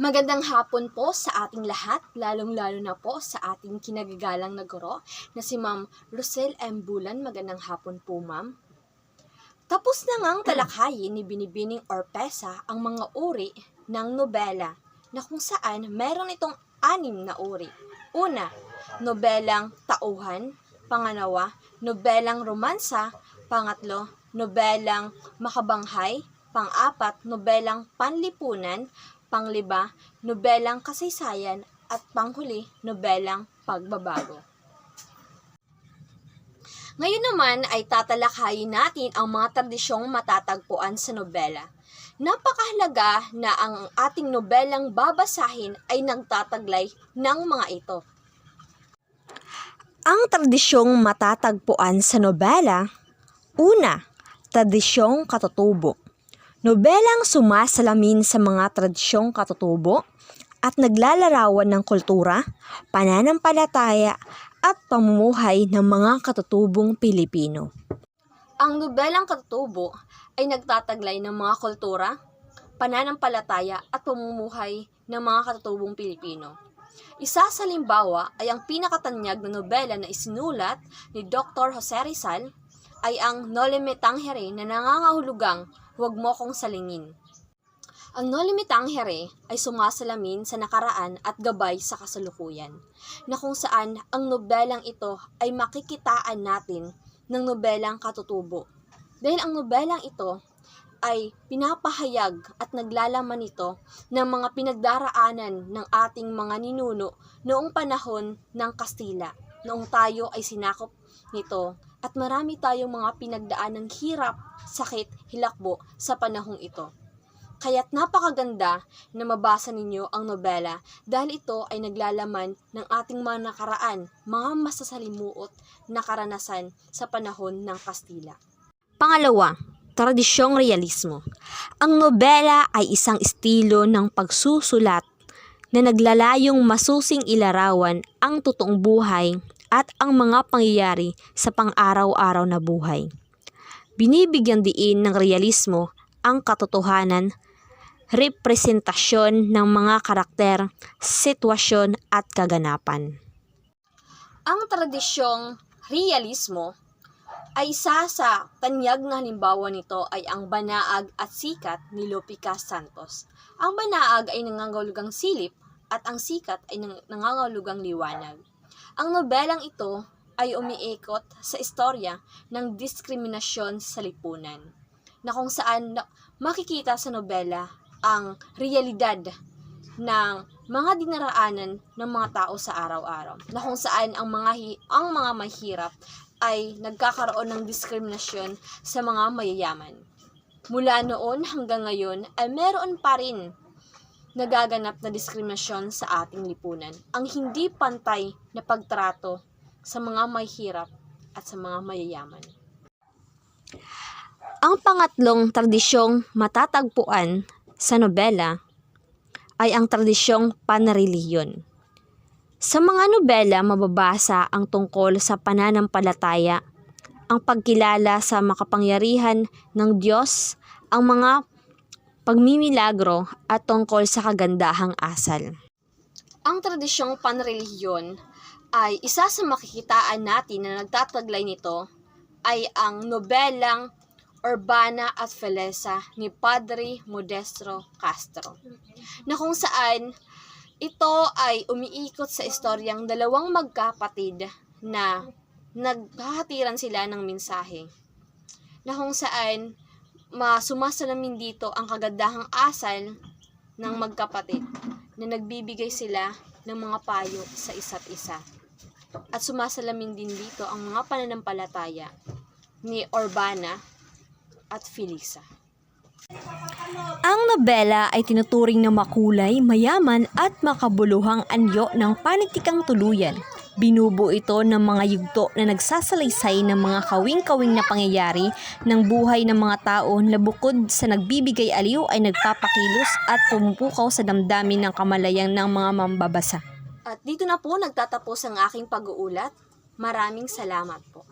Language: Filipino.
Magandang hapon po sa ating lahat, lalong-lalo na po sa ating kinagagalang na guro na si Ma'am Rosel M. Bulan. Magandang hapon po, Ma'am. Tapos na ngang talakayin ni Binibining Oropesa ang mga uri ng nobela na kung saan meron itong 6 na uri. Una, nobelang tauhan. Pangalawa, nobelang romansa. Pangatlo, nobelang makabanghay. Pang-apat, nobelang panlipunan. Panglima, nobelang kasaysayan. At panghuli, nobelang pagbabago. Ngayon naman ay tatalakayin natin ang mga tradisyong matatagpuan sa nobela. Napakahalaga na ang ating nobelang babasahin ay nagtataglay ng mga ito. Ang tradisyong matatagpuan sa nobela, una, tradisyong katutubo. Nobelang sumasalamin sa mga tradisyong katutubo at naglalarawan ng kultura, pananampalataya at pamumuhay ng mga katutubong Pilipino. Ang nobelang katutubo ay nagtataglay ng mga kultura, pananampalataya at pamumuhay ng mga katutubong Pilipino. Isa sa limbawa ay ang pinakatanyag na nobela na isinulat ni Dr. Jose Rizal ay ang Noli Me Tangere na nangangahulugang "Huwag mo kong salingin". Ang Noli Me Tangere ay sumasalamin sa nakaraan at gabay sa kasalukuyan, na kung saan ang nobelang ito ay makikitaan natin ng nobelang katutubo. Dahil ang nobelang ito ay pinapahayag at naglalaman ito ng mga pinagdaraanan ng ating mga ninuno noong panahon ng Kastila, noong tayo ay sinakop nito at marami tayong mga pinagdaan ng hirap, sakit, hilakbo sa panahong ito. Kaya't napakaganda na mabasa ninyo ang nobela dahil ito ay naglalaman ng ating mga nakaraan, mga masasalimuot na karanasan sa panahon ng Kastila. Pangalawa, tradisyong realismo. Ang nobela ay isang estilo ng pagsusulat na naglalayong masusing ilarawan ang totoong buhay at ang mga pangyayari sa pang-araw-araw na buhay. Binibigyang diin ng realismo ang katotohanan, representasyon ng mga karakter, sitwasyon at kaganapan. Ang tradisyong realismo ay isa sa tanyag na halimbawa nito ay ang Banaag at Sikat ni Lopica Santos. Ang Banaag ay nangangahulugang silip at ang Sikat ay nangangahulugang liwanag. Ang nobelang ito ay umiikot sa istorya ng diskriminasyon sa lipunan, na kung saan makikita sa nobela ang realidad ng mga dinaraanan ng mga tao sa araw-araw, na kung saan ang mga mahirap ay nagkakaroon ng diskriminasyon sa mga mayayaman. Mula noon hanggang ngayon ay meron pa rin nagaganap na diskriminasyon sa ating lipunan. Ang hindi pantay na pagtrato sa mga mahirap at sa mga mayayaman. Ang pangatlong tradisyong matatagpuan sa nobela ay ang tradisyong panrelihiyon. Sa mga nobela, mababasa ang tungkol sa pananampalataya, ang pagkilala sa makapangyarihan ng Diyos, ang mga pagmimilagro at tungkol sa kagandahang asal. Ang tradisyong panrelihiyon ay isa sa makikitaan natin na nagtataglay nito ay ang nobelang Urbana at Felesa ni Padre Modesto Castro, na kung saan ito ay umiikot sa istoryang dalawang magkapatid na naghahatiran sila ng mensahe, na kung saan sumasalamin dito ang kagandahang asal ng magkapatid na nagbibigay sila ng mga payo sa isa't isa. At sumasalamin din dito ang mga pananampalataya ni Urbana at Felisa. Ang nobela ay tinuturing na makulay, mayaman at makabuluhang anyo ng panitikang tuluyan. Binubuo ito ng mga yugto na nagsasalaysay ng mga kawing-kawing na pangyayari ng buhay ng mga tao na bukod sa nagbibigay aliw ay nagpapakilos at pumupukaw sa damdamin ng kamalayan ng mga mambabasa. At dito na po nagtatapos ang aking pag-uulat. Maraming salamat po.